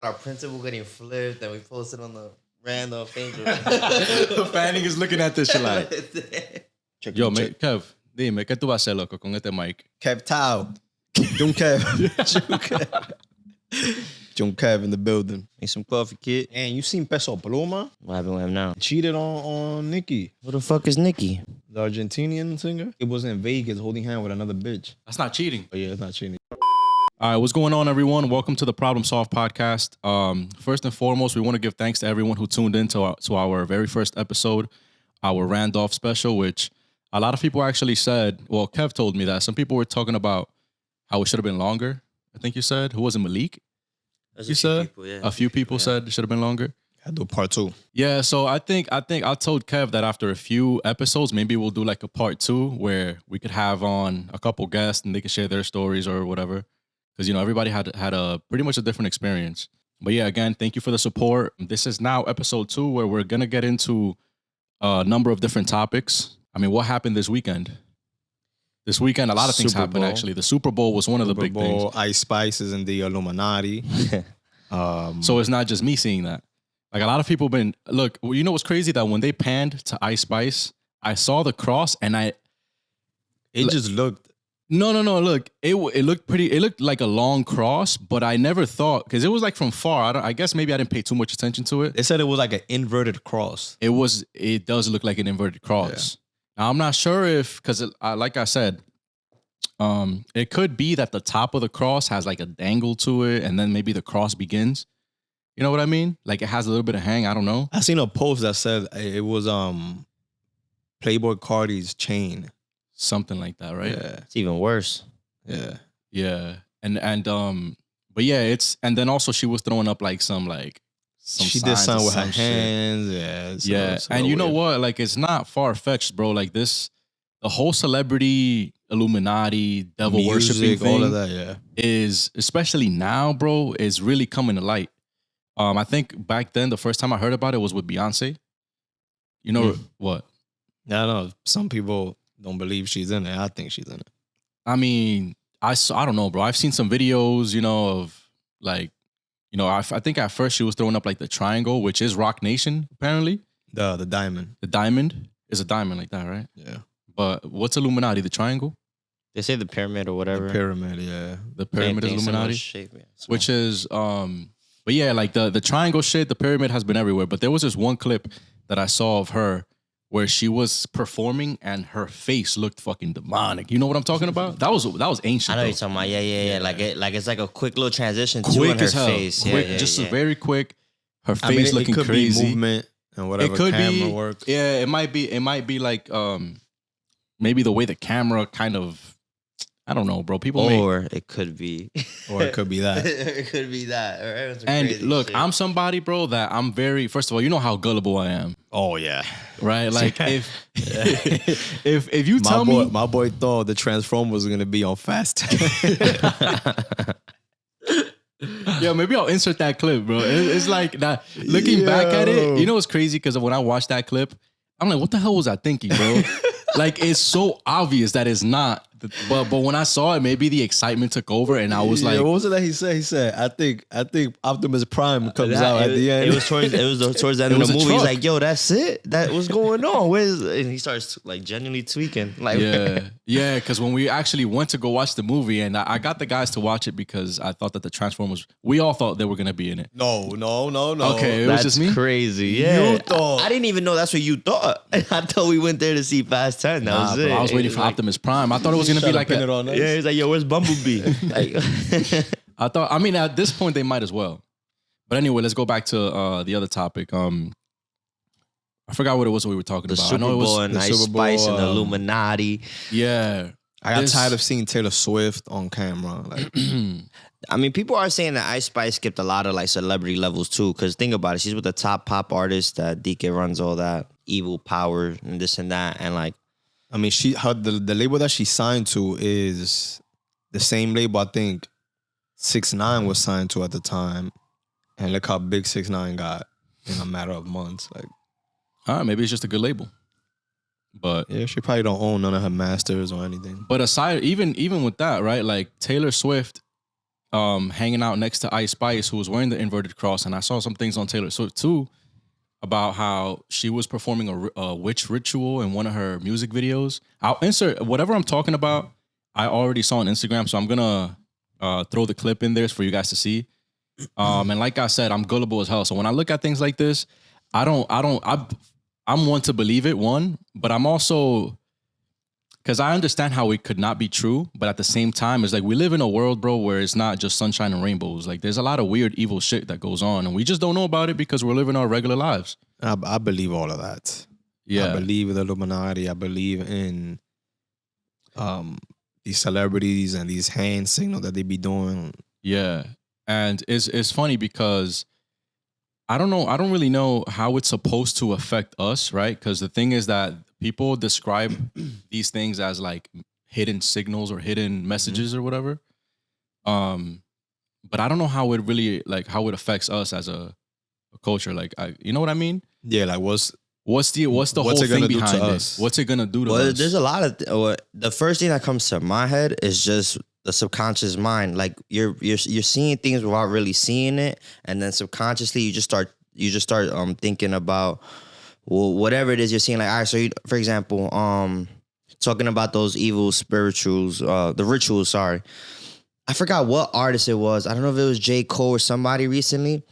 Our principal getting flipped and we posted on the random thing. Fanning is looking at this shit like, yo, Kev, dime, ¿qué tú vas a hacer, loco, con este mic? Kev Tao. Jung Kev. Jung Kev in the building. Make some coffee, kid. And you seen Peso Pluma? What happened with him now? Cheated on Nicki. Who the fuck is Nicki? The Argentinian singer. It was in Vegas holding hand with another bitch. That's not cheating. Oh, yeah, it's not cheating. All right, what's going on, everyone? Welcome to the Problem Solve podcast. First and foremost, we want to give thanks to everyone who tuned in to our very first episode, our Randolph special, which a lot of people actually said, well, Kev told me that some people were talking about how it should have been longer. I think you said, who was it, Malik? You said? People, yeah. A few people said it should have been longer. I do part 2. Yeah, so I think I told Kev that after a few episodes, maybe we'll do like a part 2 where we could have on a couple guests and they could share their stories or whatever. Because, you know, everybody had a pretty much a different experience. But yeah, again, thank you for the support. This is now episode 2 where we're going to get into a number of different topics. I mean, what happened this weekend? This weekend, a lot of things happened, actually. The Super Bowl was one of the big things. Ice Spice is in the Illuminati. So it's not just me seeing that. Like, a lot of people have been... Look, you know what's crazy? That when they panned to Ice Spice, I saw the cross and It just looked... No. Look, it looked pretty. It looked like a long cross, but I never thought because it was like from far. I guess maybe I didn't pay too much attention to it. They said it was like an inverted cross. It does look like an inverted cross. Yeah. Now I'm not sure if because like I said, it could be that the top of the cross has like a dangle to it, and then maybe the cross begins. You know what I mean? Like it has a little bit of hang. I don't know. I seen a post that said it was Playboy Cardi's chain. Something like that, right? Yeah. It's even worse. Yeah. Yeah. And but yeah, and then also she was throwing up like some she did something with her hands. Yeah. And you know what? Like it's not far-fetched, bro. Like the whole celebrity Illuminati, devil worshiping thing, all of that, yeah. Is especially now, bro, is really coming to light. I think back then the first time I heard about it was with Beyonce. You know what? I know. Some people don't believe she's in it. I think she's in it. I mean, I don't know, bro. I've seen some videos, you know, of like, you know, I think at first she was throwing up like the triangle, which is Rock Nation, apparently. The diamond. The diamond is a diamond like that, right? Yeah. But what's Illuminati? The triangle? They say the pyramid or whatever. The pyramid, yeah. The pyramid is Illuminati, shape, yeah. which is, but yeah, like the triangle shit, the pyramid has been everywhere. But there was this one clip that I saw of her where she was performing and her face looked fucking demonic. You know what I'm talking about? That was ancient. I know though. you're talking about. Yeah. Like it's like a quick little transition to her face. Quick, very quick. Her face looking crazy. Be movement and whatever. It could camera be works. Yeah, it might be like maybe the way the camera kind of. I don't know, bro. It could be. Or it could be that. It could be that. Right? And look, shit. I'm somebody, bro, that I'm very, first of all, you know how gullible I am. Oh, yeah. Right? Like, if you tell me. My boy thought the Transformer was going to be on Fast. Yeah, maybe I'll insert that clip, bro. It's like that. Looking back at it, you know what's crazy? Because when I watched that clip, I'm like, what the hell was I thinking, bro? Like, it's so obvious that it's not. But when I saw it, maybe the excitement took over, and I was like, "What was it that he said?" He said, "I think Optimus Prime comes out at the end." It was towards the end of the movie. He's like, "Yo, that's it. That what's going on?" And he starts like genuinely tweaking. Like, yeah. Because when we actually went to go watch the movie, and I got the guys to watch it because I thought that the Transformers, we all thought they were gonna be in it. No. Okay, it was just me. Crazy. Yeah, you thought. I didn't even know that's what you thought. I thought we went there to see Fast 10. That was it. I was waiting for Optimus Prime. I thought it was gonna be like yeah, he's like, yo, where's Bumblebee? I mean, at this point, they might as well. But anyway, let's go back to the other topic. I forgot what it was we were talking about. Super Bowl and Ice Spice and the Illuminati. Yeah. I got tired of seeing Taylor Swift on camera. Like, I mean, people are saying that Ice Spice skipped a lot of like celebrity levels too. Because think about it, she's with the top pop artist that DK runs all that evil power and this and that, and like. I mean, the label that she signed to is the same label I think 6ix9ine was signed to at the time, and look how big 6ix9ine got in a matter of months. Like, all right, maybe it's just a good label, but yeah, she probably don't own none of her masters or anything. But aside, even with that, right? Like Taylor Swift, hanging out next to Ice Spice, who was wearing the inverted cross, and I saw some things on Taylor Swift too about how she was performing a witch ritual in one of her music videos. I'll insert whatever I'm talking about. I already saw on Instagram, so I'm gonna throw the clip in there for you guys to see. And like I said, I'm gullible as hell. So when I look at things like this, I'm one to believe it, but I'm also, because I understand how it could not be true, but at the same time, it's like we live in a world, bro, where it's not just sunshine and rainbows. Like there's a lot of weird, evil shit that goes on, and we just don't know about it because we're living our regular lives. I believe all of that. Yeah. I believe in the Illuminati. I believe in these celebrities and these hand signals that they be doing. Yeah. And it's funny because I don't really know how it's supposed to affect us, right? Because the thing is that people describe these things as like hidden signals or hidden messages or whatever. But I don't know how it really, like, how it affects us as a culture. Like, you know what I mean? Yeah, like what's the whole thing behind it? What's it gonna do to us? There's a lot of the first thing that comes to my head is just the subconscious mind. Like you're seeing things without really seeing it, and then subconsciously you just start thinking about whatever it is you're seeing. Like, all right, so for example, talking about those evil spirituals, the rituals. Sorry, I forgot what artist it was. I don't know if it was J. Cole or somebody recently.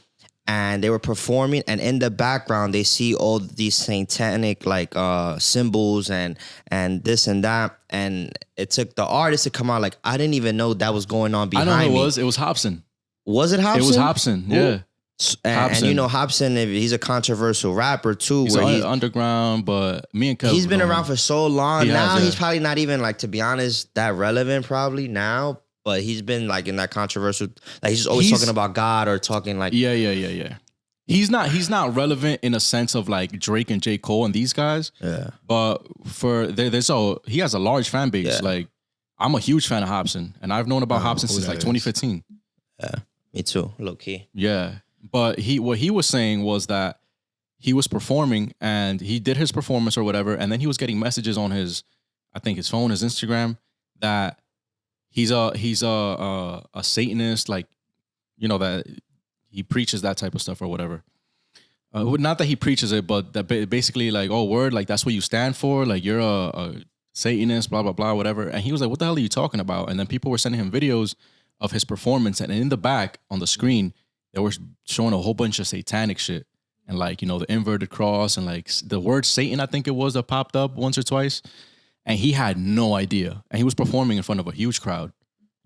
And they were performing, and in the background, they see all these satanic like symbols and this and that. And it took the artist to come out like, I didn't even know that was going on behind me. I know who it was. It was Hobson. Was it Hobson? It was Hobson. Yeah. And you know Hobson, he's a controversial rapper too. He's underground, but me and Kev, he's been around for so long. He's probably not even, like, to be honest, that relevant probably now. But he's been like in that controversial, like he's just always talking about God or talking like yeah. He's not relevant in a sense of like Drake and J. Cole and these guys. Yeah. But he has a large fan base. Yeah. Like I'm a huge fan of Hobson, and I've known about Hobson since like 2015. Yeah, me too, low key. Yeah, but what he was saying was that he was performing and he did his performance or whatever, and then he was getting messages on his phone, his Instagram, that he's a Satanist, like, you know, that he preaches that type of stuff or whatever. Not that he preaches it, but that basically like, oh, word, like that's what you stand for, like you're a Satanist, blah blah blah, whatever. And he was like, what the hell are you talking about? And then people were sending him videos of his performance, and in the back on the screen they were showing a whole bunch of satanic shit, and like, you know, the inverted cross and like the word Satan, I think it was, that popped up once or twice. And he had no idea. And he was performing in front of a huge crowd.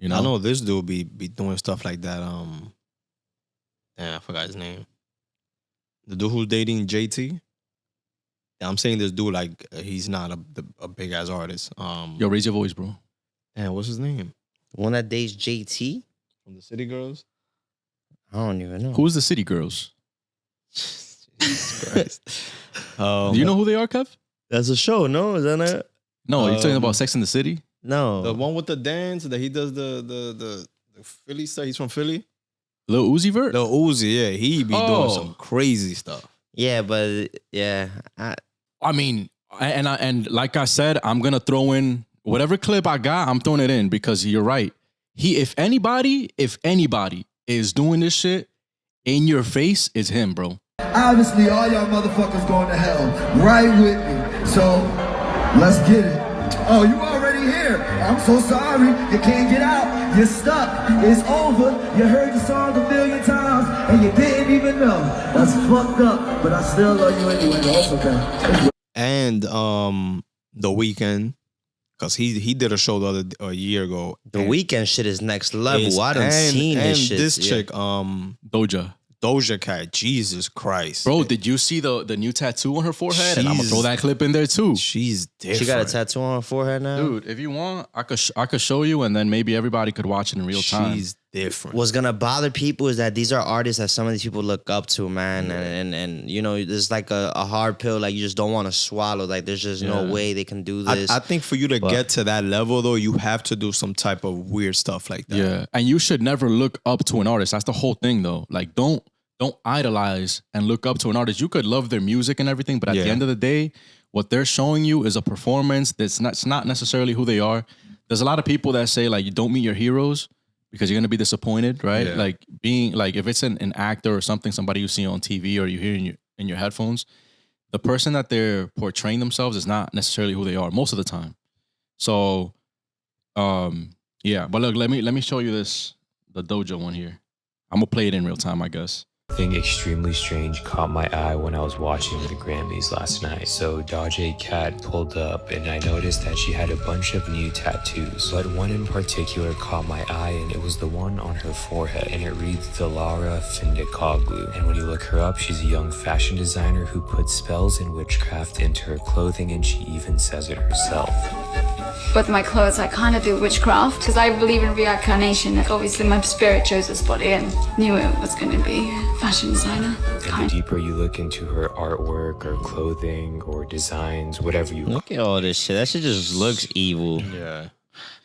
You know? I know this dude be doing stuff like that. I forgot his name. The dude who's dating JT. I'm saying this dude, like, he's not a big ass artist. Yo, raise your voice, bro. And what's his name? One that dates JT? From the City Girls? I don't even know. Who's the City Girls? Jesus Christ. Do you know who they are, Kev? That's a show, no? Is that it? No, you're talking about Sex in the City? No. The one with the dance that he does the Philly stuff. He's from Philly. Lil Uzi Vert? Lil Uzi, yeah. He be doing some crazy stuff. Yeah, but yeah. I mean, and like I said, I'm gonna throw in whatever clip I got, I'm throwing it in because you're right. If anybody is doing this shit in your face, it's him, bro. Obviously, all y'all motherfuckers going to hell right with me. So let's get it. Oh, you already here. I'm so sorry. You can't get out. You're stuck. It's over. You heard the song a million times and you didn't even know. That's fucked up. But I still love you anyway. That's okay. And The Weeknd, because he did a show a year ago. The Weeknd shit is next level. I done seen this shit. And this chick, Doja Cat, Jesus Christ. Bro, did you see the new tattoo on her forehead? And I'm gonna throw that clip in there too. She's different. She got a tattoo on her forehead now? Dude, if you want, I could show you, and then maybe everybody could watch it in real time. She's different. What's gonna bother people is that these are artists that some of these people look up to, man. Yeah. And you know, there's like a hard pill, like you just don't want to swallow. Like there's just no way they can do this. I think for you to get to that level though, you have to do some type of weird stuff like that. Yeah. And you should never look up to an artist. That's the whole thing though. Like don't idolize and look up to an artist. You could love their music and everything, but at the end of the day, what they're showing you is a performance that's not necessarily who they are. There's a lot of people that say like you don't meet your heroes, because you're gonna be disappointed, right? Yeah. Like being like if it's an actor or something, somebody you see on TV or you hear in your headphones, the person that they're portraying themselves is not necessarily who they are most of the time. So, yeah. But look, let me show you the Doja one here. I'm gonna play it in real time, I guess. Something extremely strange caught my eye when I was watching the Grammys last night. So Doja Cat pulled up and I noticed that she had a bunch of new tattoos. But one in particular caught my eye and it was the one on her forehead. And it reads Delara Findikoglu. And when you look her up, she's a young fashion designer who puts spells and witchcraft into her clothing, and she even says it herself. With my clothes, I kind of do witchcraft because I believe in reincarnation. Like, obviously, my spirit chose this body and knew it was going to be fashion designer. And the deeper you look into her artwork or clothing or designs, whatever you Look at all this shit. That shit just looks evil. Yeah.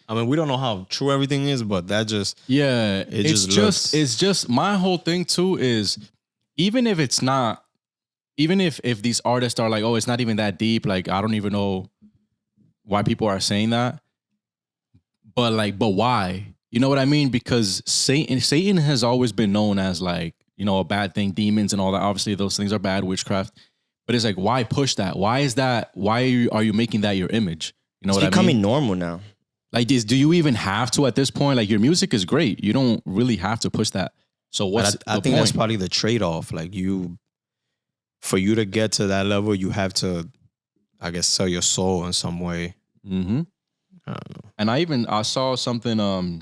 I mean, we don't know how true everything is, but that just Yeah, it's just my whole thing too is even if it's not, even if these artists are like, oh, it's not even that deep, like I don't even know why people are saying that, but why? You know what I mean? Because Satan has always been known as like, you know, a bad thing, demons and all that. Obviously, those things are bad, witchcraft. But it's like, why push that? Why is that? Why are you making that your image? You know It's what I mean? becoming normal now. Like this, do you even have to at this point? Like your music is great. You don't really have to push that. So what's I the think that's point? probably the trade-off. Like for you to get to that level, you have to, I guess, sell your soul in some way. Mm-hmm. I don't know. And I saw something.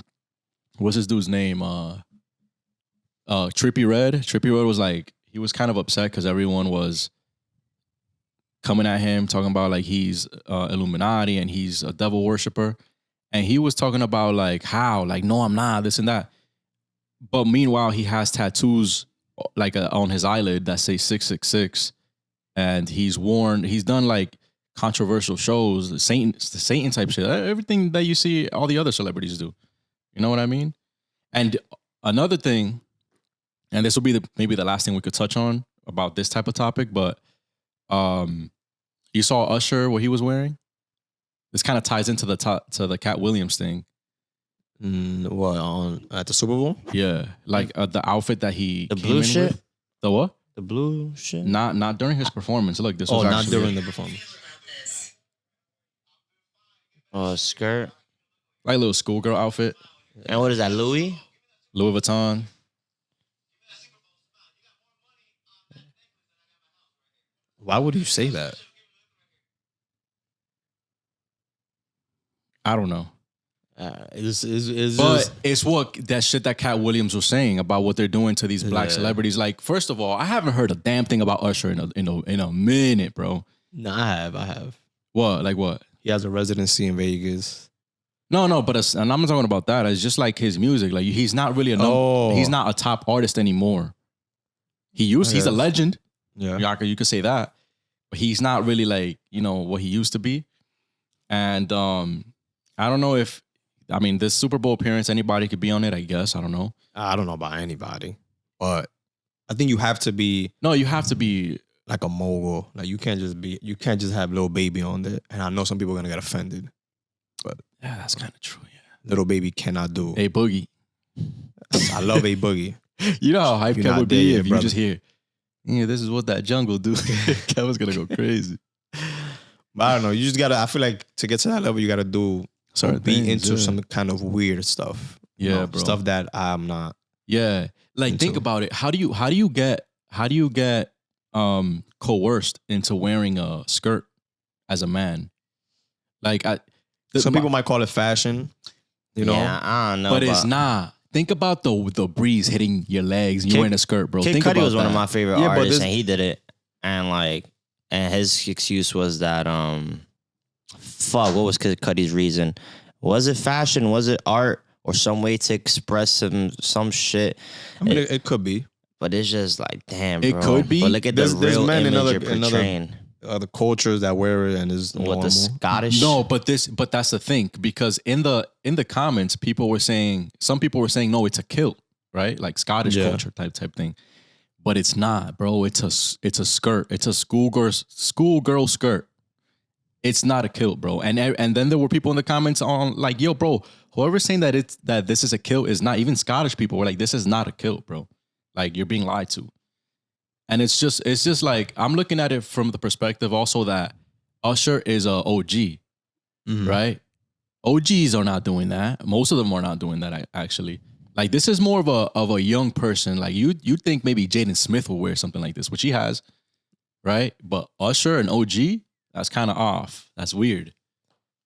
What's this dude's name? Trippie Redd. Trippie Redd was like, he was kind of upset because everyone was coming at him talking about like he's Illuminati and he's a devil worshiper, and he was talking about like how like no, I'm not, this and that. But meanwhile, he has tattoos like on his eyelid that say 666, and he's done like controversial shows, the Satan type shit, everything that you see all the other celebrities do. You know what I mean? And another thing, and this will be maybe the last thing we could touch on about this type of topic, but you saw Usher, what he was wearing? This kind of ties into the Cat Williams thing. What, at the Super Bowl? Yeah, like the outfit that he The came blue in shit? with. The what? The blue shit. Not during his performance. Look, this was Not actually during the performance. Oh, a skirt. like a little schoolgirl outfit, And what is that, Louis? Louis Vuitton. Why would you say that? I don't know. Is But just, it's what that shit that Cat Williams was saying about what they're doing to these black Yeah. celebrities. Like, first of all, I haven't heard a damn thing about Usher in a minute, bro. no, I have. What? Like what? He has a residency in Vegas. No, but and I'm not talking about that. It's just like his music. Like he's not really he's not a top artist anymore. He's a legend. Yeah. You could say that, but he's not really like, you know, what he used to be. And I don't know if, I mean, this Super Bowl appearance, anybody could be on it, I guess. I don't know. I don't know about anybody, but I think you have to be No, you have to be. like a mogul. Like you can't just have Lil Baby on there. And I know some people are gonna get offended, but Yeah, that's kind of true. Yeah. Little Baby cannot do. Hey, Boogie. I love A Boogie. You know how hype You're Kev not would there be yet, if you brother. just hear, yeah, this is what that jungle do. Kev was gonna go crazy. But I don't know. You just gotta. I feel like to get to that level, you gotta do Certain be things, into yeah. some kind of weird stuff. You Yeah, know, bro. stuff that I'm not. Yeah, like think Into. about it. How do you get coerced into wearing a skirt as a man? Like Some people might call it fashion. You know, Yeah, I don't know. but it's not. Think about the breeze hitting your legs. And you're Kid- wearing a skirt, bro. Kid Think Cudi about was one of that. my favorite Yeah, but artists, this- and he did it. And his excuse was that fuck, what was Kid Cudi's reason? Was it fashion? Was it art? Or some way to express some shit? I mean, it could be. But it's just like, damn, It bro. could be. But look at the There's real men in image other- you're in other- portraying. Other cultures that wear it and is What normal. the Scottish? No, but that's the thing, because in the comments, some people were saying no, it's a kilt, right? Like Scottish Yeah. culture type thing. But it's not, bro. It's a skirt. It's a schoolgirl skirt. it's not a kill, bro. And then there were people in the comments on like, yo, bro, whoever's saying that this is a kill is not, even Scottish people were like, this is not a kill, bro. Like, you're being lied to. And it's just like, I'm looking at it from the perspective also that Usher is a OG, right? OGs are not doing that. Most of them are not doing that, actually. Like, this is more of a young person. Like, you think maybe Jaden Smith will wear something like this, which he has, right? But Usher and OG, that's kind of off. That's weird.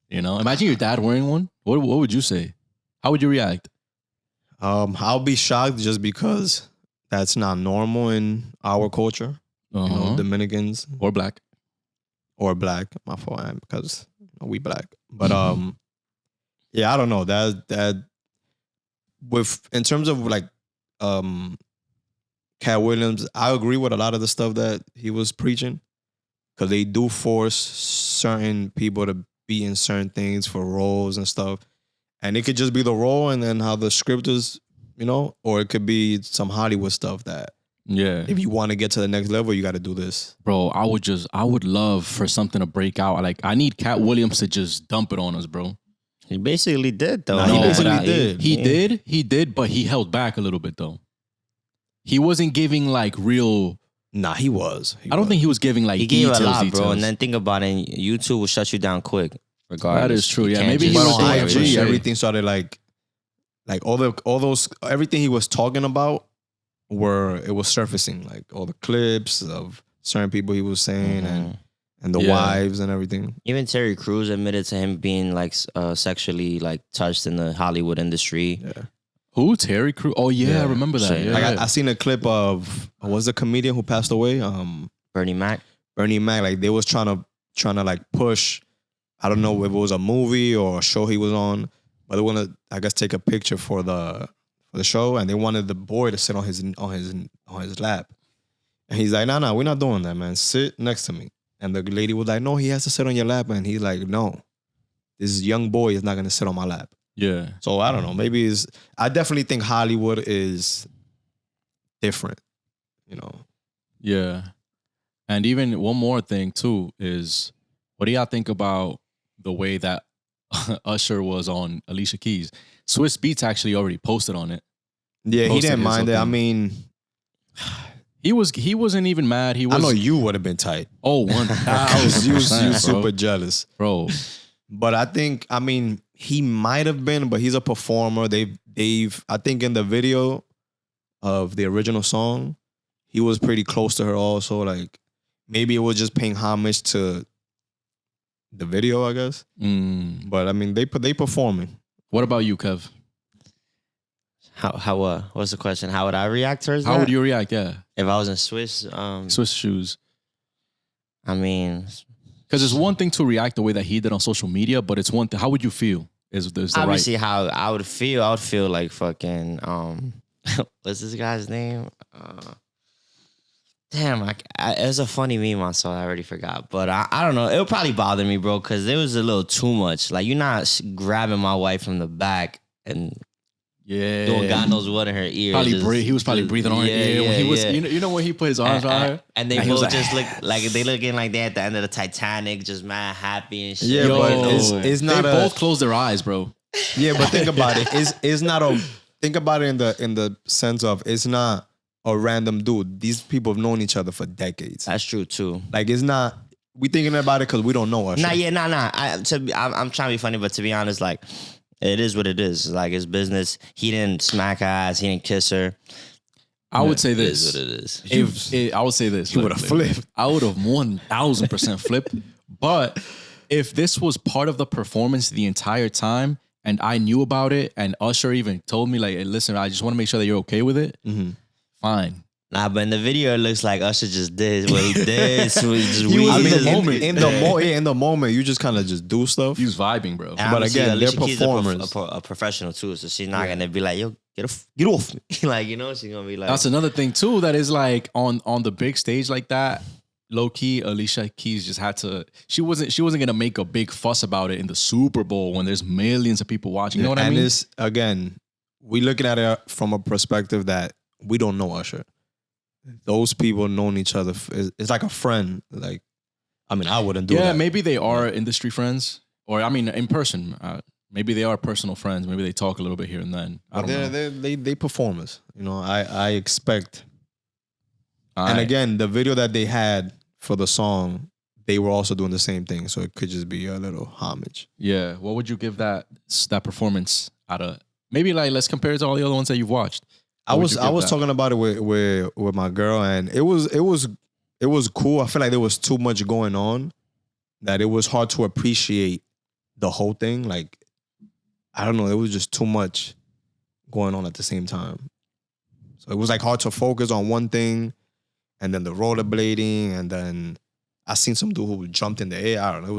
You know, imagine your dad wearing one. What would you say? How would you react? I'll be shocked just because that's not normal in our culture. You know, Dominicans or black. Or black, my fault, because we black. But yeah, I don't know. That with in terms of like Cat Williams, I agree with a lot of the stuff that he was preaching. Because they do force certain people to be in certain things for roles and stuff. And it could just be the role and then how the script is, you know, or it could be some Hollywood stuff that, yeah, if you want to get to the next level, you got to do this. Bro, I would love for something to break out. Like, I need Cat Williams to just dump it on us, bro. He basically did, though. Nah, he basically did. He did, but he held back a little bit, though. He wasn't giving, like, real... Nah, he was. I don't think he was giving, like, he gave details, a lot, details. bro. And then think about it, YouTube will shut you down quick, regardless. That is true, You yeah. can't Maybe he just was But on doing IG, it. everything started like all those everything he was talking about it was surfacing, like all the clips of certain people he was saying and the wives and everything. Even Terry Crews admitted to him being like sexually like touched in the Hollywood industry. Yeah. Who? Terry Crews? Oh, yeah, I remember that. Same. Yeah, Like yeah. I seen a clip of was the comedian who passed away? Bernie Mac. Bernie Mac. Like they was trying to like push. I don't know if it was a movie or a show he was on, but they want to, I guess, take a picture for the show, and they wanted the boy to sit on his lap, and he's like, nah, we're not doing that, man. Sit next to me. And the lady was like, no, he has to sit on your lap, and he's like, no, this young boy is not gonna sit on my lap. Yeah. So I don't know. Maybe I definitely think Hollywood is different, you know. Yeah. And even one more thing too is, what do y'all think about the way that Usher was on Alicia Keys? Swiss Beats actually already posted on it. Yeah, he Posted didn't his mind it. I opinion. mean, He wasn't even mad. He was. I know you would have been tight. Oh, 1,000%, you bro. super jealous. Bro. But I mean, he might have been, but he's a performer. I think in the video of the original song, he was pretty close to her also. Like, maybe it was just paying homage to the video, I guess. But I mean, they performing. What about you, Kev? How what's the question? How would I react towards that? How would you react? Yeah. If I was in Swiss? Swiss shoes. I mean, Because it's one thing to react the way that he did on social media, but it's one thing. How would you feel? Is the obviously how I would feel like fucking what's this guy's name? Damn, it was a funny meme I saw. I already forgot, but I don't know. It would probably bother me, bro, because it was a little too much. Like, you're not grabbing my wife from the back and doing God knows what in her ear. He was probably breathing on her ear when he was. You know when he put his arms on her, and they both just look like they looking like they at the end of the Titanic, just mad happy and shit. Yeah, but it's not. They both closed their eyes, bro. Yeah, but think about it. It's not a. Think about it in the sense of it's not a random dude. These people have known each other for decades. That's true too. Like, it's not. We thinking about it because we don't know Usher. I'm trying to be funny, but to be honest, like, it is what it is. Like, it's business. He didn't smack her ass. He didn't kiss her. I would say It this. is what it is. I would say this. You would have flipped. I would have 1,000% flipped. But if this was part of the performance the entire time, and I knew about it, and Usher even told me, like, hey, listen, I just want to make sure that you're okay with it. Fine. Nah, but in the video, it looks like Usher just did what he did. So he just He was weaved in his- the moment. In the moment, you just kind of just do stuff. He was vibing, bro. And But obviously, again, they're Alicia Keys is performers. a professional too, so she's not gonna be like, "Yo, get off me," like, you know, she's gonna be like, That's another thing too. That is like on the big stage like that. Low key, Alicia Keys just had to. She wasn't gonna make a big fuss about it in the Super Bowl when there's millions of people watching. You know what I mean? And it's, again, we looking at it from a perspective that we don't know Usher. Those people known each other. It's like a friend. Like, I mean, I wouldn't do Yeah, that. maybe they are industry friends, or I mean, in person. Maybe they are personal friends. Maybe they talk a little bit here and then. I But don't know. they performers. You know, I expect. And Alright. again, the video that they had for the song, they were also doing the same thing. So it could just be a little homage. Yeah. What would you give that performance out of? Maybe like let's compare it to all the other ones that you've watched. I What would was you give that? talking about it with my girl, and it was cool. I feel like there was too much going on that it was hard to appreciate the whole thing. Like, I don't know, it was just too much going on at the same time. So it was like hard to focus on one thing, and then the rollerblading, and then I seen some dude who jumped in the air. I don't know.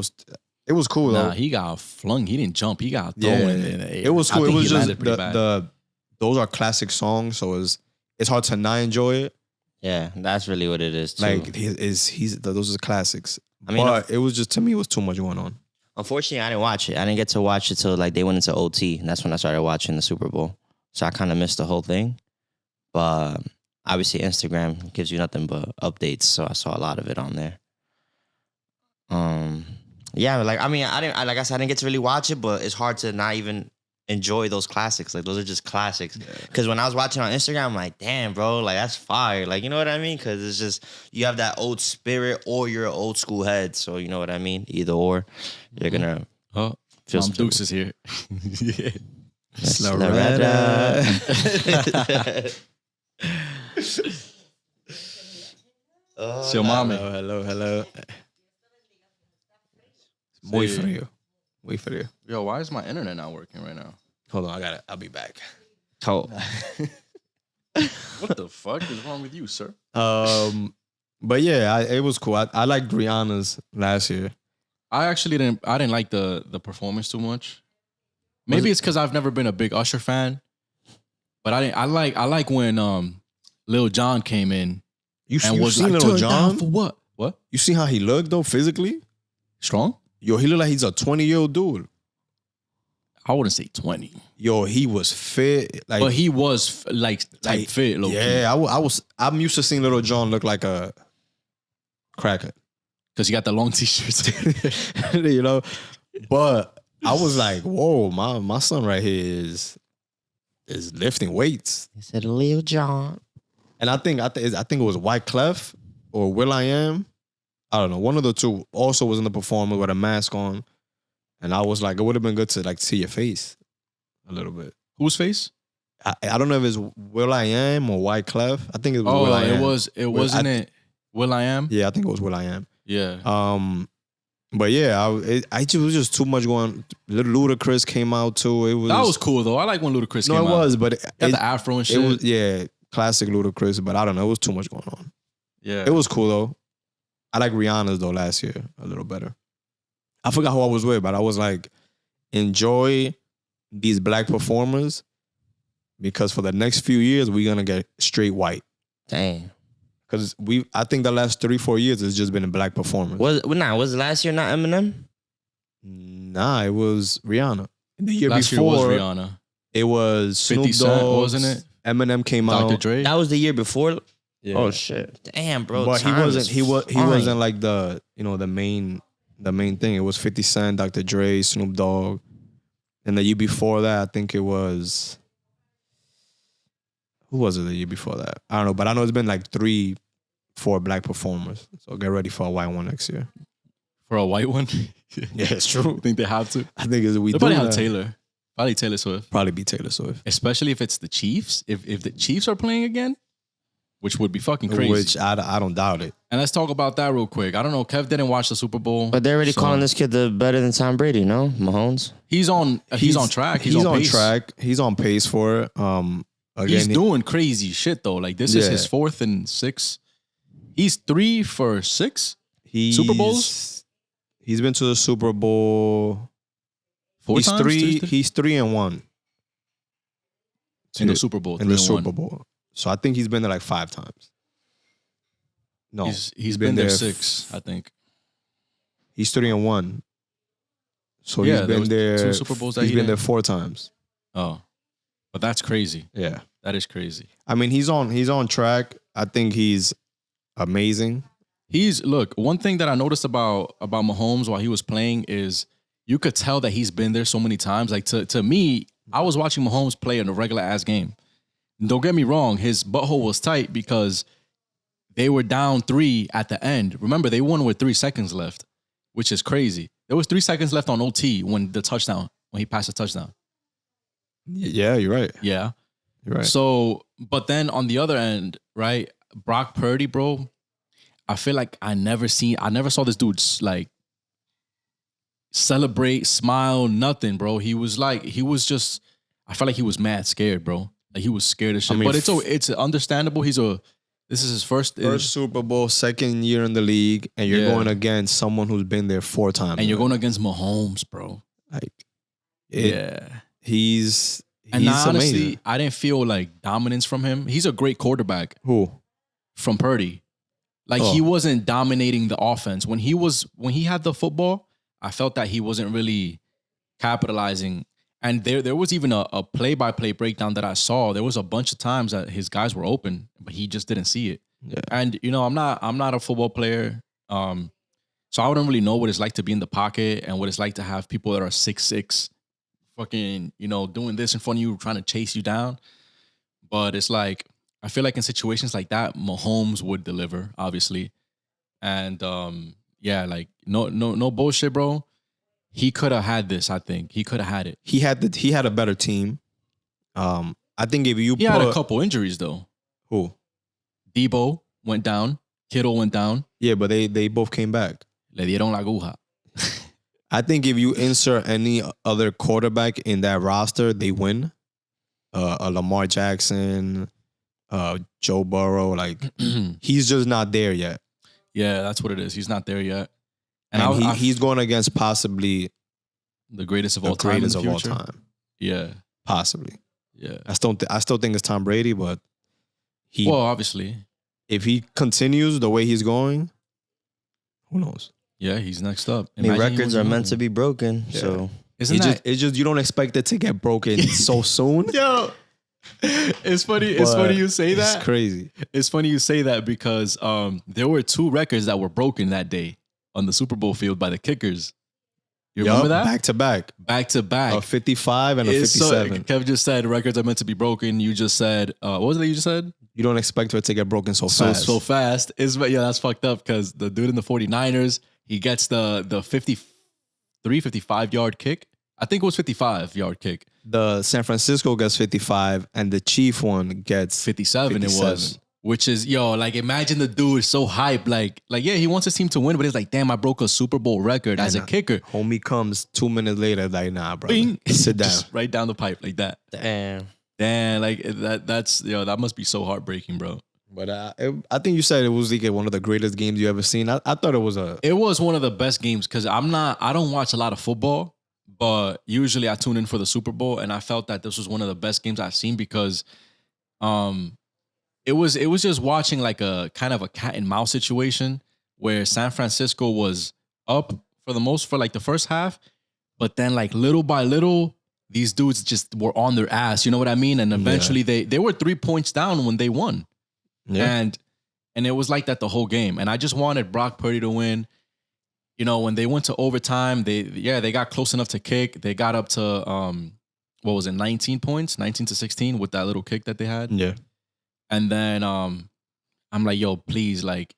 It was cool though. Nah, he got flung. He didn't jump. He got thrown in the air. It was I cool. It think was he just landed pretty bad. those are classic songs, so it's hard to not enjoy it. Yeah, that's really what it is too. Like those are classics. I mean, but it was just, to me, it was too much going on. unfortunately, I didn't watch it. I didn't get to watch it till like they went into OT, and that's when I started watching the Super Bowl. So I kind of missed the whole thing. But obviously, Instagram gives you nothing but updates, so I saw a lot of it on there. Yeah, like I mean, like I said, I didn't get to really watch it, but it's hard to not even enjoy those classics. Like those are just classics. Because when I was watching on Instagram, I'm like, damn, bro, like that's fire. Like, you know what I mean? Because it's just you have that old spirit, or you're an old school head. So you know what I mean? Either or, you're gonna Oh, feel Mom some- Dukes is here. Yeah. Loretta. It's your mommy. Hello. Muy Sí. frío. Muy frío. Yo, why is my internet not working right now? Hold on, I'll be back. Oh, What the fuck is wrong with you, sir? But yeah, it was cool. I liked Rihanna's last year. I actually didn't like the performance too much. Maybe it's because I've never been a big Usher fan. But I like when Lil Jon came in You and was seen like, Lil "Turn down Jon? for what? What? You see how he looked though physically? Strong? Yo, he looked like he's a 20-year-old dude. I wouldn't say 20. Yo, he was fit. Like, But he was like fit, low key. yeah, I'm used to seeing Lil Jon look like a cracker. Because he got the long t-shirts. You know? But I was like, whoa, my son right here is lifting weights. he said Lil Jon. And I think it was White Clef or Will I Am. I don't know. One of the two also was in the performance with a mask on. And I was like, it would have been good to like see your face a little bit. Whose face? I don't know if it's Will I Am or White Clef. I think it was Will I Am. it wasn't it Will I Am? Yeah, I think it was Will I Am. Yeah. But yeah, it was just too much going. Ludacris came out too. It was That was cool though. I like when Ludacris no, came it out. was, but Got the afro and shit. it was classic Ludacris. But I don't know, it was too much going on. Yeah. It was cool though. I like Rihanna's though last year a little better. I forgot who I was with, but I was like, enjoy these black performers because for the next few years we're gonna get straight white. Dang. Because I think the last 3-4 years it's just been a black performers. Was last year not Eminem? Nah, it was Rihanna. The year Last before, year was Rihanna. it was 50 Snoop Cent, Dogg, wasn't it? Eminem came Dr. out. Dre. That was the year before. Yeah. Oh shit! Damn, bro. But he time wasn't. is He flying. wasn't like the main thing. It was 50 Cent, Dr. Dre, Snoop Dogg, and the year before that, I think it was. Who was it the year before that? I don't know, but I know it's been like 3-4 black performers. So get ready for a white one next year. For a white one? Yeah, it's true. I think they have to. I think we They do probably have that. Taylor. Probably Taylor Swift. Probably be Taylor Swift. Especially if it's the Chiefs. If the Chiefs are playing again, which would be fucking crazy. Which I don't doubt it. And let's talk about that real quick. I don't know. Kev didn't watch the Super Bowl. But they're already so calling this kid the better than Tom Brady. No, Mahomes. He's on track. He's on pace. track. He's on pace for it. Again, He's doing crazy shit though. Like this is his 4th and 6. He's 3 for 6 Super Bowls. He's been to the Super Bowl. 4 He's times. three. He's 3-1 in the Super Bowl. in the 3-1. Super Bowl. So I think he's been there like 5 times. No, He's been there 6, I think. He's 3-1. So Yeah, he's there been was there. 2 Super Bowls that He's he been there didn't. 4 times. Oh, but that's crazy. Yeah. That is crazy. I mean, he's on track. I think he's amazing. Look, one thing that I noticed about Mahomes while he was playing is you could tell that he's been there so many times. Like to me, I was watching Mahomes play in a regular ass game. Don't get me wrong, his butthole was tight because they were down 3 at the end. Remember, they won with 3 seconds left, which is crazy. There was 3 seconds left on OT when he passed the touchdown. Yeah, you're right. Yeah. You're right. So, but then on the other end, right, Brock Purdy, bro, I feel like I never saw this dude like celebrate, smile, nothing, bro. I felt like he was mad scared, bro. Like he was scared of shit. But it's understandable. This is his first Super Bowl, second year in the league, and you're going against someone who's been there 4 times. And you're going against Mahomes, bro. He's and honestly, amazing. I didn't feel like dominance from him. He's a great quarterback. Who? From Purdy. Like he wasn't dominating the offense. When he had the football, I felt that he wasn't really capitalizing. And there was even a play-by-play breakdown that I saw. There was a bunch of times that his guys were open, but he just didn't see it. Yeah. And I'm not a football player. So I wouldn't really know what it's like to be in the pocket and what it's like to have people that are 6'6", fucking, doing this in front of you, trying to chase you down. But it's like, I feel like in situations like that, Mahomes would deliver, obviously. And like no bullshit, bro. He could have had this, I think. He could have had it. He had a better team. I think if you had a couple injuries though. Who? Debo went down. Kittle went down. Yeah, but they both came back. Le dieron la aguja. I think if you insert any other quarterback in that roster, they win. A Lamar Jackson, Joe Burrow, like he's just not there yet. Yeah, that's what it is. He's not there yet. And he's going against possibly the greatest of all time. Greatest of all time. Yeah. Possibly. Yeah. I still think it's Tom Brady, but obviously. If he continues the way he's going, who knows? Yeah, he's next up. Records are meant to be broken. Yeah. So it's just you don't expect it to get broken so soon. Yo. It's funny you say that. It's crazy. It's funny you say that because there were 2 records that were broken that day on the Super Bowl field by the kickers. You remember that? Back to back. Back to back. A 55 and a 57. Kev just said records are meant to be broken. You just said, what was it that you just said? You don't expect it to get broken so fast. So fast. That's fucked up because the dude in the 49ers, he gets the 55-yard kick. I think it was 55-yard kick. The San Francisco gets 55 and the Chief one gets 57. It was. Which is, like, imagine the dude is so hyped. Like, yeah, he wants his team to win, but it's like, damn, I broke a Super Bowl record as a kicker. Homie comes 2 minutes later, like, nah, bro. Sit down. Just right down the pipe like that. Damn, like, that's, that must be so heartbreaking, bro. But I think you said it was like one of the greatest games you ever seen. I thought it was It was one of the best games because I don't watch a lot of football, but usually I tune in for the Super Bowl, and I felt that this was one of the best games I've seen because, It was just watching like a kind of a cat and mouse situation where San Francisco was up for like the first half, but then like little by little, these dudes just were on their ass. You know what I mean? And eventually they were 3 points down when they won. Yeah. And it was like that the whole game. And I just wanted Brock Purdy to win. When they went to overtime, they got close enough to kick. They got up to 19 points, 19-16 with that little kick that they had. Yeah. And then I'm like, yo, please, like,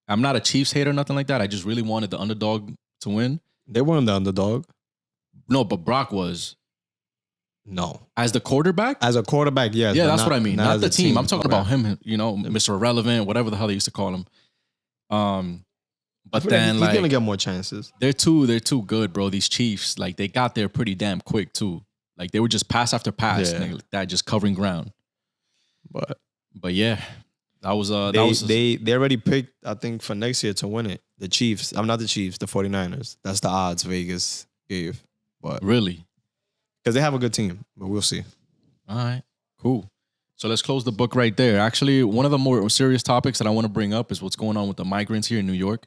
I'm not a Chiefs hater or nothing like that. I just really wanted the underdog to win. They weren't the underdog. No, but Brock was. No. As the quarterback? As a quarterback, yes. Yeah, that's what I mean. Not the team. I'm talking about him, Mr. Mr. Irrelevant, whatever the hell they used to call him. But then he's gonna get more chances. They're too good, bro. These Chiefs, like, they got there pretty damn quick too. Like, they were just pass after pass, like that, just covering ground. But yeah, they already picked, I think, for next year to win it. The Chiefs. I'm not the Chiefs, the 49ers. That's the odds Vegas gave. But really? Because they have a good team, but we'll see. All right, cool. So let's close the book right there. Actually, one of the more serious topics that I want to bring up is what's going on with the migrants here in New York.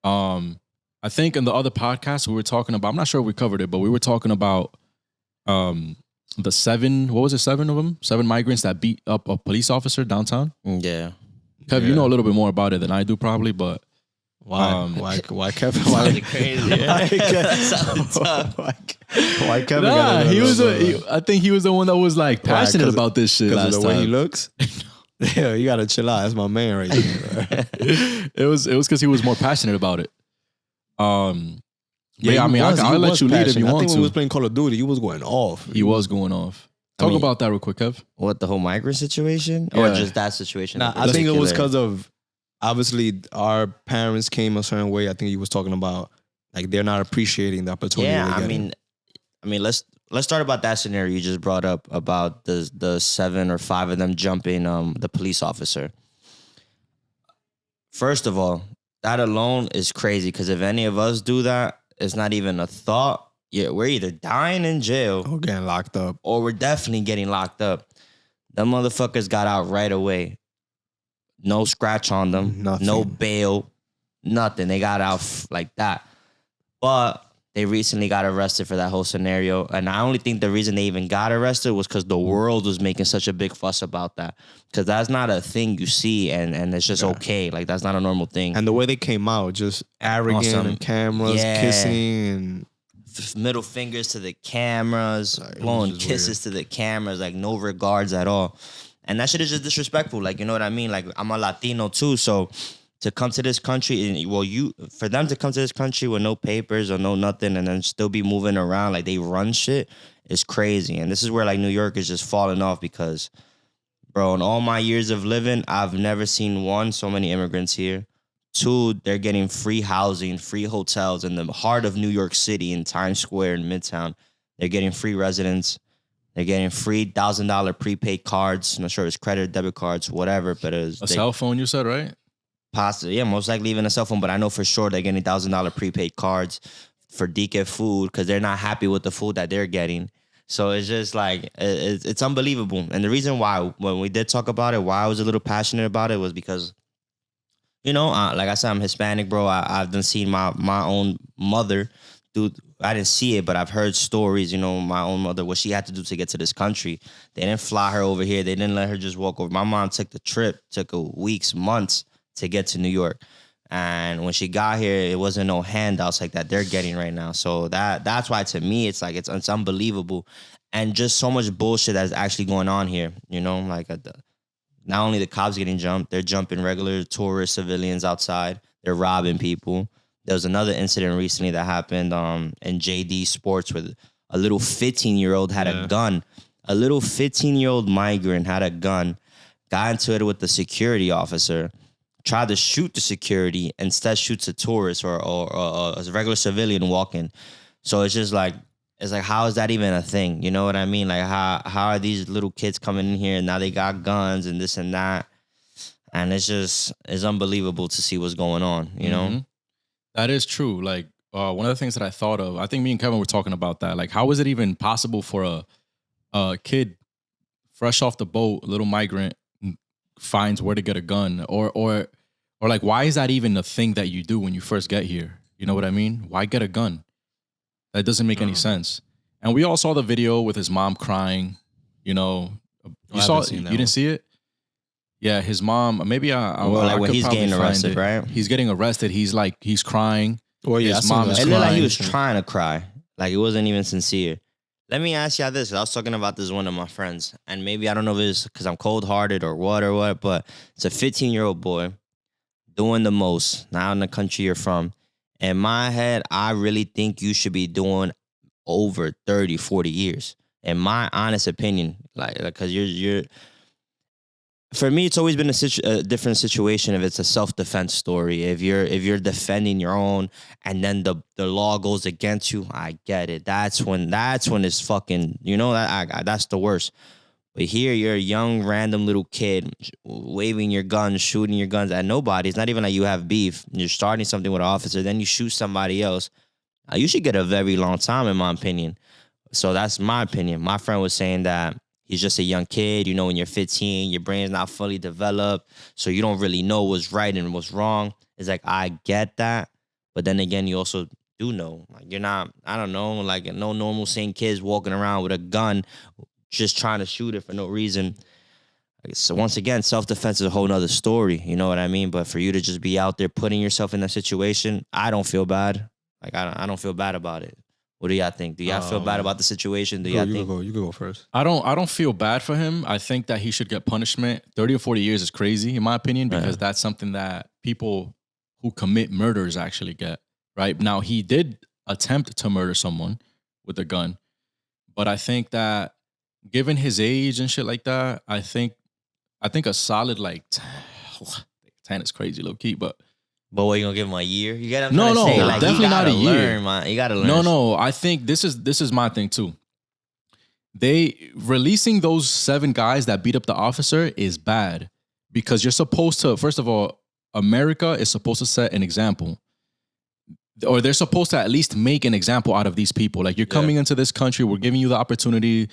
I think in the other podcast we were talking about, I'm not sure if we covered it, but we were talking about the 7 of them? 7 migrants that beat up a police officer downtown. Yeah. Kev, you know a little bit more about it than I do, probably, but Why Kevin? Sounded crazy. That sounded tough. Why Kevin? nah, I think he was the one that was like passionate about this shit because last of the way he time. looks. Yeah, you gotta chill out. That's my man right there. It was because he was more passionate about it. Yeah, I mean, I'll let you lead if you I want think when to. we was playing Call of Duty, you was going off. He was going off. Talk about that real quick, Kev. What, the whole migrant situation? Yeah. Or just that situation? Nah, in I think it was particular? because of obviously our parents came a certain way. I think he was talking about like they're not appreciating the opportunity. Yeah, they're I getting. mean, let's start about that scenario you just brought up about the 7 or 5 of them jumping the police officer. First of all, that alone is crazy because if any of us do that, it's not even a thought. Yeah, we're either dying in jail or getting locked up. or we're definitely getting locked up. The motherfuckers got out right away. No scratch on them. Nothing. No bail. Nothing. They got out like that. But they recently got arrested for that whole scenario. And I only think the reason they even got arrested was because the world was making such a big fuss about that. Because that's not a thing you see and it's just okay. Like, that's not a normal thing. And the way they came out, just arrogant Awesome. and cameras, Yeah. kissing and Middle fingers to the cameras, Like, it was blowing just kisses to the cameras, like no regards at all. And that shit is just disrespectful. Like, you know what I mean? Like, I'm a Latino too, so to come to this country, and for them to come to this country with no papers or no nothing, and then still be moving around like they run shit is crazy. And this is where like New York is just falling off because, bro, in all my years of living, I've never seen one, so many immigrants here. 2, they're getting free housing, free hotels in the heart of New York City in Times Square in Midtown. They're getting free residence. They're getting free $1,000 prepaid cards. I'm not sure if it's credit or debit cards, whatever, but it was A cell phone, you said, right? possibly, yeah, most likely even a cell phone, but I know for sure they're getting $1,000 prepaid cards for decaf food because they're not happy with the food that they're getting. So it's just like, it's unbelievable. And the reason why, when we did talk about it, why I was a little passionate about it was because, you know, like I said, I'm Hispanic, bro. I've done seen my own mother do. I didn't see it, but I've heard stories. You know, my own mother, what she had to do to get to this country. They didn't fly her over here. They didn't let her just walk over. My mom took the trip, took weeks, months to get to New York. And when she got here, it wasn't no handouts like that they're getting right now. So that's why to me, it's like it's unbelievable, and just so much bullshit that's actually going on here. You know, like not only the cops getting jumped, they're jumping regular tourist civilians outside. They're robbing people. There was another incident recently that happened in JD Sports where a little 15-year-old had a gun. A little 15-year-old migrant had a gun, got into it with the security officer, tried to shoot the security, instead shoots a tourist or a regular civilian walking. So it's just like, how is that even a thing? You know what I mean? Like, how are these little kids coming in here and now they got guns and this and that? And it's unbelievable to see what's going on, you know? That is true. Like, one of the things that I thought of, I think me and Kevin were talking about that. Like, how is it even possible for a kid fresh off the boat, a little migrant, finds where to get a gun? Or like, why is that even a thing that you do when you first get here? You know what I mean? Why get a gun? That doesn't make any sense. And we all saw the video with his mom crying. You know, you saw it. You didn't see it? Yeah, his mom. Maybe I when could he's probably getting find arrested, it. right? He's getting arrested. He's crying. well, yeah, His mom is It looked like he crying. was trying to cry. Like, it wasn't even sincere. Let me ask y'all this. I was talking about this with one of my friends, and maybe I don't know if it's because I'm cold-hearted or what, but it's a 15-year-old boy doing the most now in the country you're from. In my head, I really think you should be doing over 30, 40 years. In my honest opinion, like, because you're. For me, it's always been a different situation if it's a self-defense story. If you're defending your own, and then the law goes against you, I get it. That's when it's fucking, you know, that's the worst. But here, you're a young, random little kid waving your guns, shooting your guns at nobody. It's not even like you have beef. You're starting something with an officer, then you shoot somebody else. You should get a very long time, in my opinion. So that's my opinion. My friend was saying that he's just a young kid. You know, when you're 15, your brain's not fully developed, so you don't really know what's right and what's wrong. It's like, I get that. But then again, you also do know. Like, you're not, I don't know, like no normal sane kids walking around with a gun just trying to shoot it for no reason. So once again, self-defense is a whole nother story. You know what I mean? But for you to just be out there putting yourself in that situation, I don't feel bad. Like I don't feel bad about it. What do y'all think? Do y'all feel bad about the situation? Do y'all think? You can go first. I don't feel bad for him. I think that he should get punishment. 30 or 40 years is crazy, in my opinion, because that's something that people who commit murders actually get. Right? Now, he did attempt to murder someone with a gun, but I think that given his age and shit like that, I think a solid like 10 is crazy, low key, but what, you gonna give him a year? You gotta No, say, like, definitely not a year. Man. You gotta learn. No. I think this is my thing too. They releasing those 7 guys that beat up the officer is bad because you're supposed to. First of all, America is supposed to set an example, or they're supposed to at least make an example out of these people. Like, you're coming into this country, we're giving you the opportunity,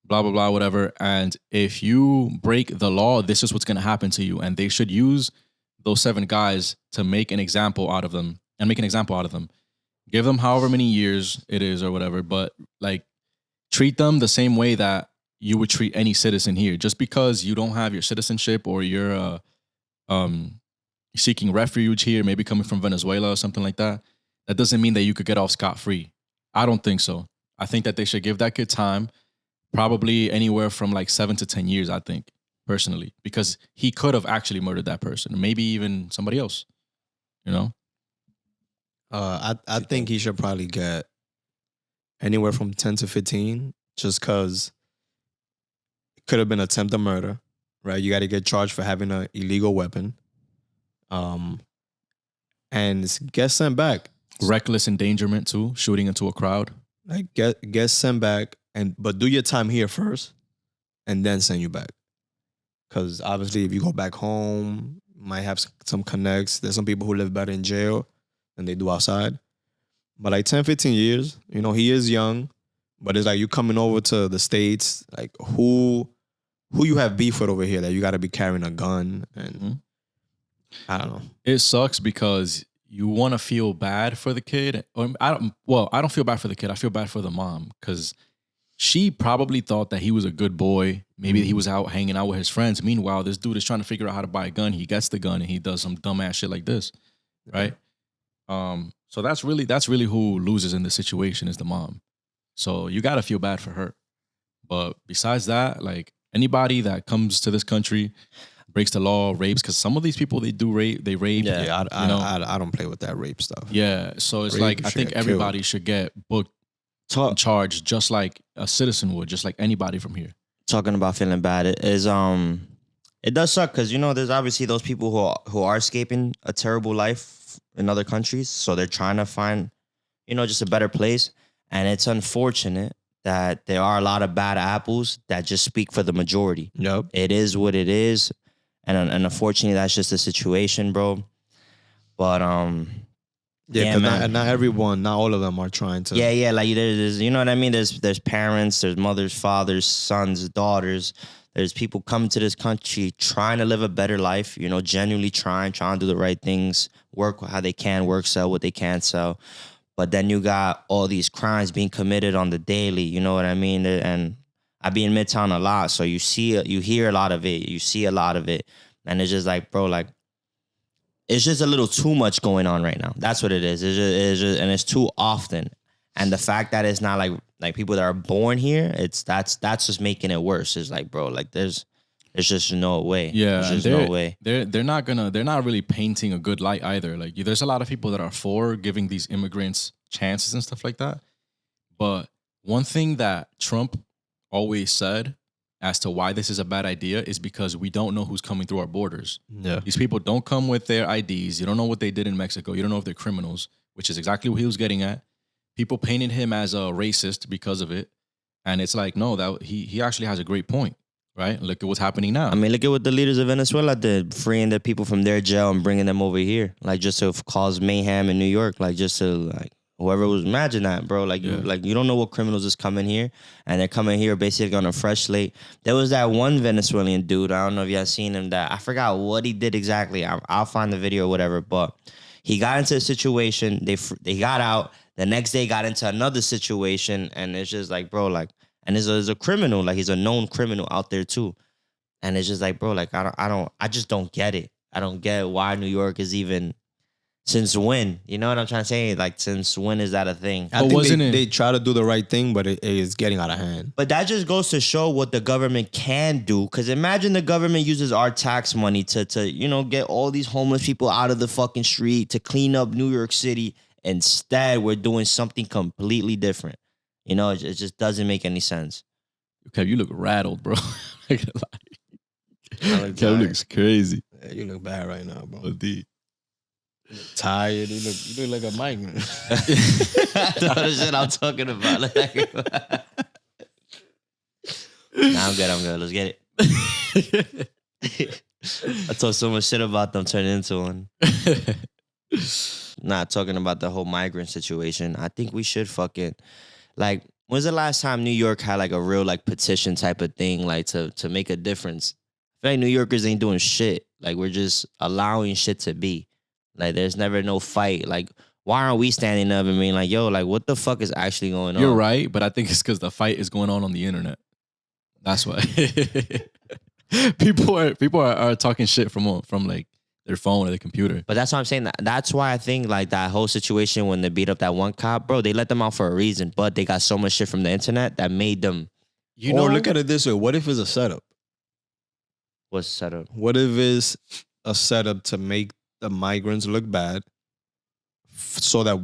blah, blah, blah, whatever. And if you break the law, this is what's going to happen to you. And they should use those 7 guys to make an example out of them and make an example out of them. Give them however many years it is or whatever, but like treat them the same way that you would treat any citizen here. Just because you don't have your citizenship or you're seeking refuge here, maybe coming from Venezuela or something like that, that doesn't mean that you could get off scot-free. I don't think so. I think that they should give that kid time, probably anywhere from like 7 to 10 years, I think, personally, because he could have actually murdered that person, maybe even somebody else, you know? I think he should probably get anywhere from 10 to 15, just because it could have been attempted murder, right? You got to get charged for having an illegal weapon, and get sent back. Reckless endangerment too, shooting into a crowd. Like get sent back, but do your time here first, and then send you back. Because obviously, if you go back home, you might have some connects. There's some people who live better in jail than they do outside. But like 10, 15 years, you know, he is young, but it's like you coming over to the States, like who you have beef with over here that you got to be carrying a gun, and I don't know. It sucks because you want to feel bad for the kid. I don't feel bad for the kid. I feel bad for the mom because she probably thought that he was a good boy. Maybe he was out hanging out with his friends. Meanwhile, this dude is trying to figure out how to buy a gun. He gets the gun and he does some dumbass shit like this, right? So that's really who loses in this situation is the mom. So you got to feel bad for her. But besides that, like anybody that comes to this country, breaks the law, rapes, because some of these people, they rape. Yeah, I don't play with that rape stuff. Yeah, so it's Rape like I should think get everybody killed. should get booked, charged, just like a citizen would, just like anybody from here. Talking about feeling bad, it does suck because, you know, there's obviously those people who are escaping a terrible life in other countries, so they're trying to find, you know, just a better place. And it's unfortunate that there are a lot of bad apples that just speak for the majority. Yep. It is what it is. And unfortunately, that's just the situation, bro. But Yeah, man. not all of them are trying to. Yeah, like there's, you know what I mean? There's parents, there's mothers, fathers, sons, daughters. There's people coming to this country trying to live a better life, you know, genuinely trying to do the right things, work how they can work, sell what they can sell. But then you got all these crimes being committed on the daily, you know what I mean? And I be in Midtown a lot, so you hear a lot of it, you see a lot of it. And it's just like, bro, like, it's just a little too much going on right now. That's what it is. It's just, and it's too often. And the fact that it's not like people that are born here, that's just making it worse. It's like, bro, like there's just no way. Yeah, there's just no way. They're not really painting a good light either. Like there's a lot of people that are for giving these immigrants chances and stuff like that. But one thing that Trump always said as to why this is a bad idea is because we don't know who's coming through our borders. Yeah. These people don't come with their IDs. You don't know what they did in Mexico. You don't know if they're criminals, which is exactly what he was getting at. People painted him as a racist because of it. And it's like, no, that he actually has a great point, right? Look at what's happening now. I mean, look at what the leaders of Venezuela did, freeing the people from their jail and bringing them over here, like just to cause mayhem in New York, like just to like whoever was, imagine that, bro. Like, you don't know what criminals is coming here, and they're coming here basically on a fresh slate. There was that one Venezuelan dude. I don't know if y'all seen him. That I forgot what he did exactly. I'll find the video or whatever. But he got into a situation. They got out. The next day, got into another situation, and it's just like, bro, like, and there's a criminal. Like, he's a known criminal out there too. And it's just like, bro, like I just don't get it. I don't get why New York is even. Since when? You know what I'm trying to say? Like, since when is that a thing? I think they try to do the right thing, but it is getting out of hand. But that just goes to show what the government can do. Because imagine the government uses our tax money to you know, get all these homeless people out of the fucking street, to clean up New York City. Instead, we're doing something completely different. You know, it just doesn't make any sense. Okay, you look rattled, bro. Kev looks crazy. Yeah, you look bad right now, bro. Indeed. Tired. You look like a migrant. That's the shit I'm talking about. Nah, I'm good. Let's get it. I talk so much shit about them turning into one. Not talking about the whole migrant situation. I think we should fucking, like, when's the last time New York had like a real like petition type of thing, like to make a difference? I feel like New Yorkers ain't doing shit. Like, we're just allowing shit to be. Like, there's never no fight. Like, why aren't we standing up and being like, yo, like, what the fuck is actually going on? You're right, but I think it's because the fight is going on the internet. That's why. people are talking shit from like their phone or their computer. But that's what I'm saying. That's why I think like that whole situation when they beat up that one cop, bro, they let them out for a reason, but they got so much shit from the internet that made them. You know, look at it this way. What if it's a setup? What's set up? What if it's a setup to make the migrants look bad so that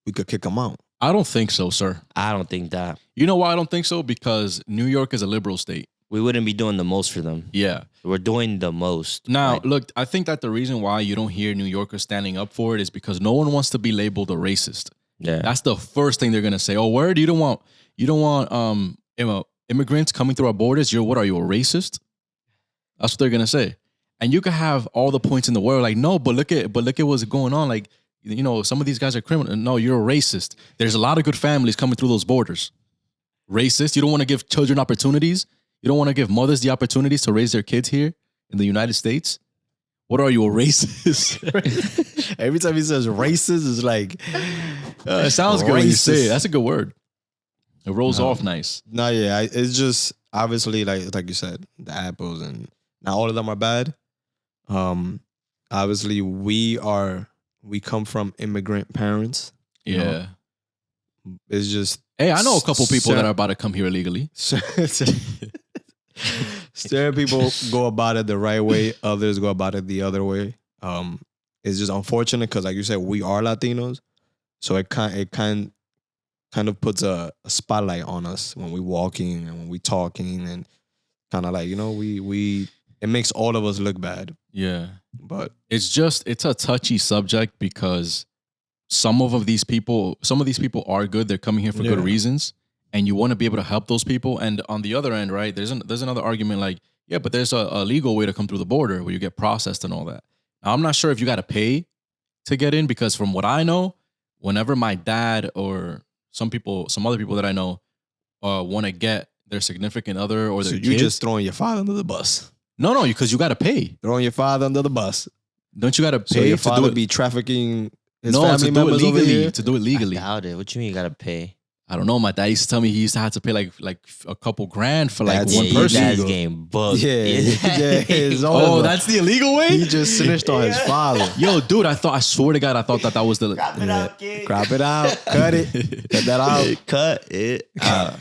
we could kick them out? I don't think so, sir. I don't think that. You know why I don't think so? Because New York is a liberal state. We wouldn't be doing the most for them. Yeah. We're doing the most. Now, Like, look, I think that the reason why you don't hear New Yorkers standing up for it is because no one wants to be labeled a racist. yeah. That's the first thing they're gonna say. Oh, word, you don't want immigrants coming through our borders. What are you, a racist? That's what they're gonna say. And you can have all the points in the world, like, no, but look at what's going on. Like, you know, some of these guys are criminal. No, you're a racist. There's a lot of good families coming through those borders. Racist. You don't want to give children opportunities. You don't want to give mothers the opportunities to raise their kids here in the United States. What are you, a racist? Every time he says racist, it's like It sounds good when you say it. Racist. That's a good word. It rolls off nice. no, yeah. It's just obviously like you said, the apples, and not all of them are bad. Obviously we come from immigrant parents. You know? Yeah. It's just Hey, I know a couple people that are about to come here illegally. certain people go about it the right way, others go about it the other way. It's just unfortunate because, like you said, we are Latinos, so it kind of puts a spotlight on us when we walking and when we talking, and kind of like, you know, it makes all of us look bad. Yeah. But It's a touchy subject because some of these people are good. They're coming here for good Yeah. reasons, and you want to be able to help those people. And on the other end, right, there's another argument like, yeah, but there's a legal way to come through the border where you get processed and all that. Now, I'm not sure if you got to pay to get in, because from what I know, whenever my dad or some other people that I know want to get their significant other or so their you kids, just throwing your father under the bus. no, because you got to pay. Throwing your father under the bus. Don't you got to So pay your to father do it? be trafficking his No, family to do it members over legally. here? To do it legally. I doubt it. What you mean you gotta pay? I don't know. My dad used to tell me he used to have to pay like a couple grand for like That's one illegal. Your person. dad's getting booked. Yeah, it's Oh, over. that's the illegal way? He just snitched on his father. Yo, dude, I swear to God, I thought that was the. Crop it out, kid. Crop it out. Cut it. Cut that out. Cut it out.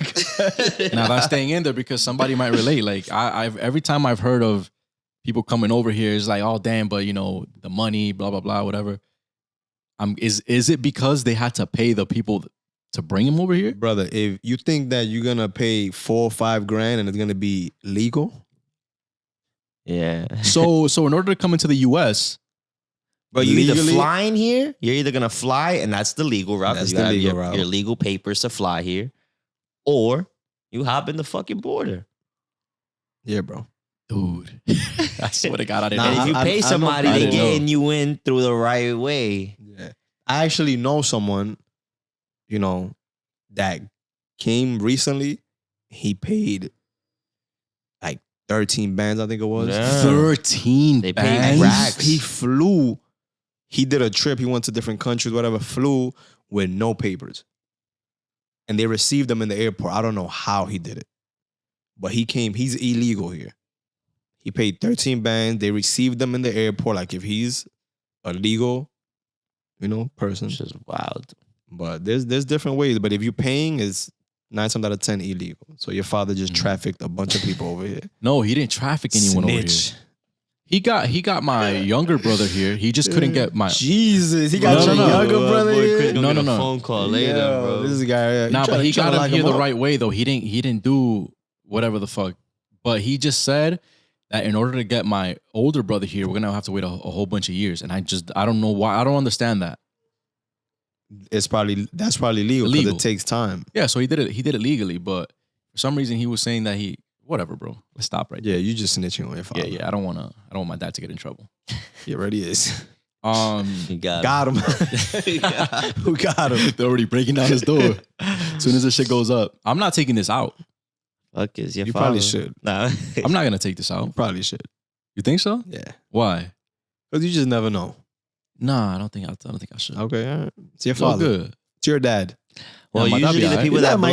Now that's staying in there because somebody might relate. Like I've every time I've heard of people coming over here, it's like, oh damn, but you know, the money, blah blah blah, whatever. Is it because they had to pay the people to bring him over here? Brother, if you think that you're going to pay $4 or $5 grand and it's going to be legal, Yeah. So in order to come into the US, But you either legally- flying here, you're either gonna fly, and that's the legal route. That's You the gotta have legal your, route. your legal papers to fly here, or you hop in the fucking border. yeah, bro. dude, I swear to God, I didn't Nah, And know. if you I pay know- somebody, I they didn't know. getting you in through the right way. Yeah. I actually know someone, you know, that came recently. He paid like 13 bands, I think it was. Yeah. 13 They paid bands? racks. He flew. He did a trip. He went to different countries, whatever, flew with no papers. And they received him in the airport. I don't know how he did it. But he came. He's illegal here. He paid 13 bands. They received them in the airport. Like if he's a legal, person. Which is wild. But there's different ways. But if you're paying, it's 9 times out of 10 illegal. So your father just trafficked a bunch of people over here. No, he didn't traffic anyone over here. He got my younger brother here. He just couldn't get my. Jesus, he got your younger brother here. No. Phone call later, bro. This guy. Nah, but he got him here the right way though. He didn't do whatever the fuck. But he just said that in order to get my older brother here, we're gonna have to wait a whole bunch of years. And I don't know why. I don't understand that. That's probably legal because it takes time. Yeah, so he did it legally, but for some reason he was saying that whatever, bro. Let's stop right there. Yeah, you just snitching on your father. Yeah. I don't want my dad to get in trouble. He already is. He got him. Who got him? They're already breaking down his door. As soon as this shit goes up, I'm not taking this out. Fuck is your You father? probably should. Nah. I'm not gonna take this out. Probably should. You think so? Yeah. Why? Because you just never know. Nah, I don't think I should. Okay, all right. It's your It's all father. good. It's your dad. Well, Yeah, my dad be usually the alright. people Yeah, that my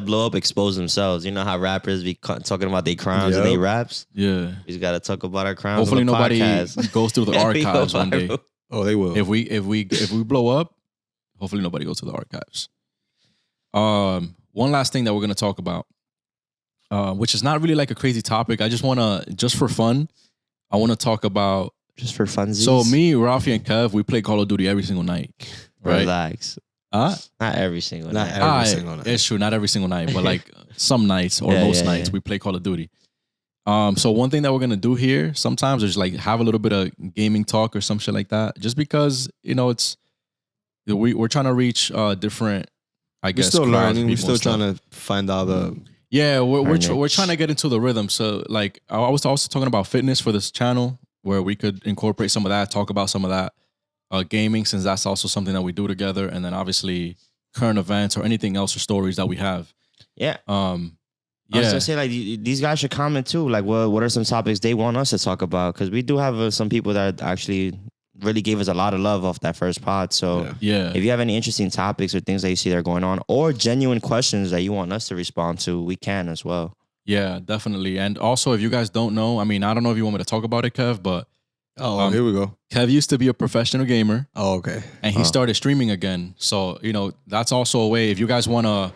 blow dad. up, expose themselves. You know how rappers be talking about their crimes and Yep. they raps. Yeah. We just gotta talk about our crimes. Hopefully on the nobody podcast. goes through the We go archives one day. viral. Oh, they will. If we blow up, hopefully nobody goes to the archives. One last thing that we're gonna talk about, which is not really like a crazy topic. I just for fun, I wanna talk about. Just for funsies. So me, Raffy, and Kev, we play Call of Duty every single night. Right? Relax. Not every single Not night. every single night. It's true, not every single night, but like some nights or Yeah, most yeah, nights yeah. we play Call of Duty. So one thing that we're gonna do here sometimes is like have a little bit of gaming talk or some shit like that, just because it's we're trying to reach different. I We're guess still crowds, learning. We're people still and stuff. trying to find out the. Yeah, we're niche. trying to get into the rhythm. So like I was also talking about fitness for this channel, where we could incorporate some of that, talk about some of that, gaming, since that's also something that we do together, and then obviously current events or anything else or stories that we have. Yeah. I was Yeah, gonna say like these guys should comment too. Like, what are some topics they want us to talk about? Because we do have some people that actually really gave us a lot of love off that first pod. So yeah. if you have any interesting topics or things that you see that are going on, or genuine questions that you want us to respond to, we can as well. Yeah, definitely. And also, if you guys don't know, I mean, I don't know if you want me to talk about it, Kev, but Here we go. Kev used to be a professional gamer Oh, okay. and he started streaming again. So, that's also a way. If you guys want to,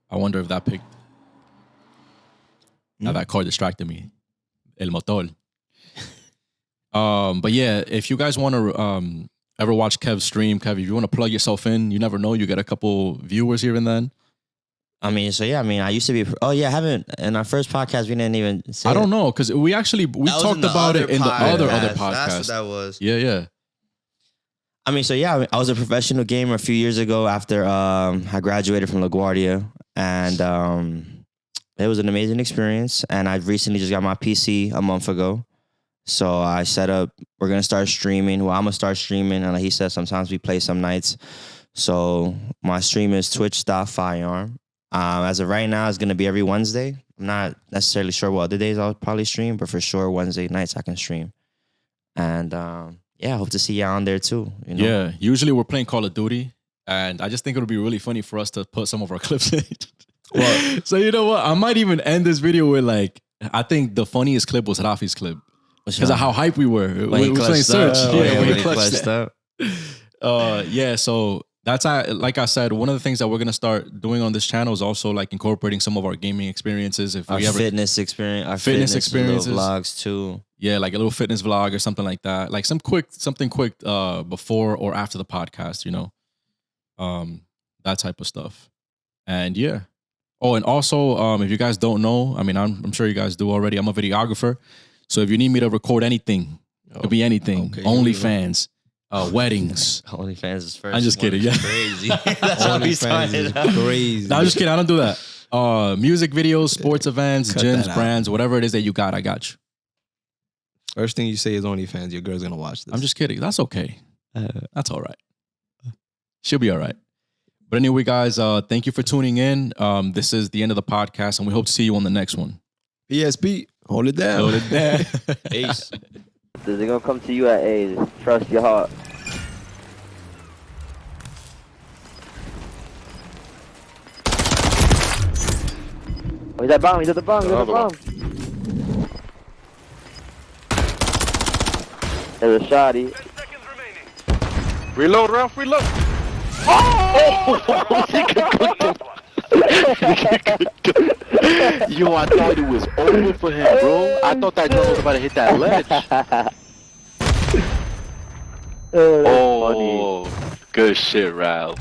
I wonder if that picked. Now that car distracted me. El motor. But yeah, if you guys want to ever watch Kev stream, Kev, if you want to plug yourself in, you never know. You get a couple viewers here and then. I used to be. Oh yeah, I haven't. In our first podcast, we didn't even say I don't know, because we talked about it in the other That's podcast. what that was. Yeah. I was a professional gamer a few years ago after I graduated from LaGuardia, and it was an amazing experience. And I recently just got my PC a month ago, so I set up. We're gonna start streaming. Well, I'm gonna start streaming, and like he said, sometimes we play some nights. So my stream is twitch.firearm. As of right now, it's going to be every Wednesday. I'm not necessarily sure what other days I'll probably stream, but for sure Wednesday nights I can stream. And I hope to see you on there too. Yeah, usually we're playing Call of Duty, and I just think it would be really funny for us to put some of our clips in. Well, so you know what? I might even end this video with I think the funniest clip was Rafi's clip because of how hype we were. We were playing Search. When we he clutched up. So that's like I said, one of the things that we're gonna start doing on this channel is also like incorporating some of our gaming experiences. If Our we ever fitness experience, our fitness little experiences. vlogs too. Yeah, like a little fitness vlog or something like that. Like something quick before or after the podcast, that type of stuff. And yeah. Oh, and also, if you guys don't know, I mean, I'm sure you guys do already. I'm a videographer. So if you need me to record anything, it could be anything. Okay. OnlyFans, weddings. OnlyFans is first. I'm just kidding, yeah. Crazy. That's what we started. Crazy. No, I'm just kidding. I don't do that. Music videos, sports events, Cut gyms, that out. brands, whatever it is that you got, I got you. First thing you say is OnlyFans. Your girl's gonna watch this. I'm just kidding. That's okay. That's all right. She'll be all right. But anyway, guys, thank you for tuning in. This is the end of the podcast, and we hope to see you on the next one. PSP. Hold it down. Hold it down. Peace. They're gonna come to you at age. Trust your heart. Oh, he's at bomb. He's at the bomb. He's at the bomb. There's a shotty. Reload, Ralph, reload. Yo, I thought it was over for him, bro. I thought that gun was about to hit that ledge. Oh, that's funny. Good shit, Ralph.